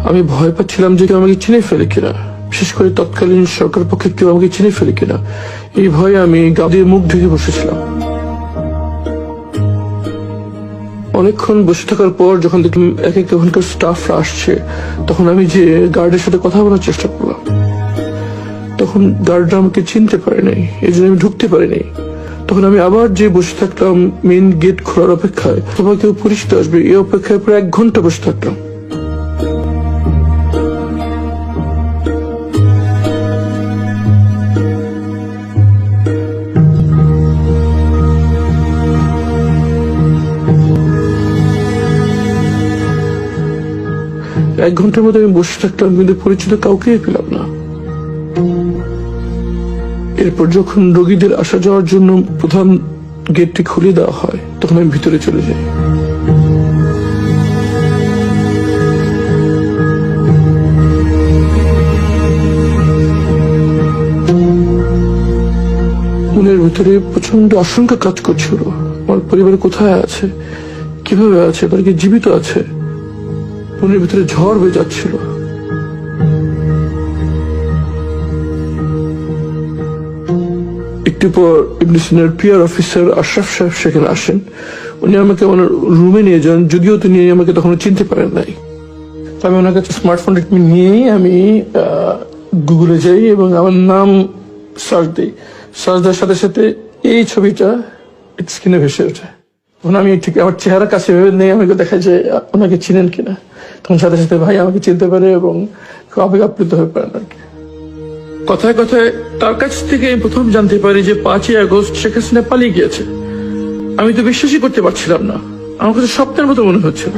আমি ভয় পাচ্ছিলাম যে কেউ আমাকে চিনে ফেলে কিনা, বিশেষ করে তৎকালীন সরকার পক্ষে কেউ আমাকে চিনে ফেলে কিনা। এই ভয়ে আমি গা দিয়ে মুখ ঢেকে বসেছিলাম। অনেকক্ষণ বসে থাকার পর যখন দেখলাম এক এক ওখানকার স্টাফরা আসছে, তখন আমি যে গার্ডের সাথে কথা বলার চেষ্টা করলাম। তখন গার্ডরা আমাকে চিনতে পারে নাই, এই জন্য আমি ঢুকতে পারি নাই। তখন আমি আবার যে বসে থাকলাম মেইন গেট খোলার অপেক্ষায়, সবাই কেউ পরিচিত আসবে এই অপেক্ষায় প্রায় 1 ঘন্টা বসে থাকলাম। এক ঘন্টার মধ্যে আমি বসে থাকলাম, কিন্তু পরিচিত কাউকে পেলাম না। এরপর যখন রোগীদের আসা যাওয়ার জন্য প্রধান গেটটি খুলে দেওয়া হয়, তখন আমি ভিতরে চলে যাই। মনের ভিতরে প্রচন্ড আশঙ্কা কাজ করছিল। আমার পরিবার কোথায় আছে, কিভাবে আছে, তারা কি জীবিত আছে? মনের ভিতরে ঝড় বয়ে যাচ্ছিল। একটু পর ইবনে সিনার পিআর অফিসার আশরাফ সাহেব সেখানে আসেন। উনি আমাকে ওনার রুমে নিয়ে যান, যদিও তিনি আমাকে তখন চিনতে পারেন নাই। আমি ওনার কাছে স্মার্টফোনটা নিয়েই আমি গুগলে যাই এবং আমার নাম সার্চ দিই। সার্চ দেওয়ার সাথে সাথে এই ছবিটা স্ক্রিনে ভেসে ওঠে। তখন আমি ঠিক আমার চেহারা কাছে ভেবে নেই, আমাকে দেখা যায় ওনাকে চিনেন কিনা। তখন সাথে সাথে ভাই আমাকে চিনতে পারে এবং খুব আবেগ আপ্লুত হয়ে পড়েন আর কি। কথায় কথায় তার কাছ থেকে আমি প্রথম জানতে পারি যে 5ই আগস্ট শেখ হাসিনা পালিয়ে গিয়েছে। আমি তো বিশ্বাসই করতে পারছিলাম না, আমার কাছে স্বপ্নের মতো মনে হচ্ছিল।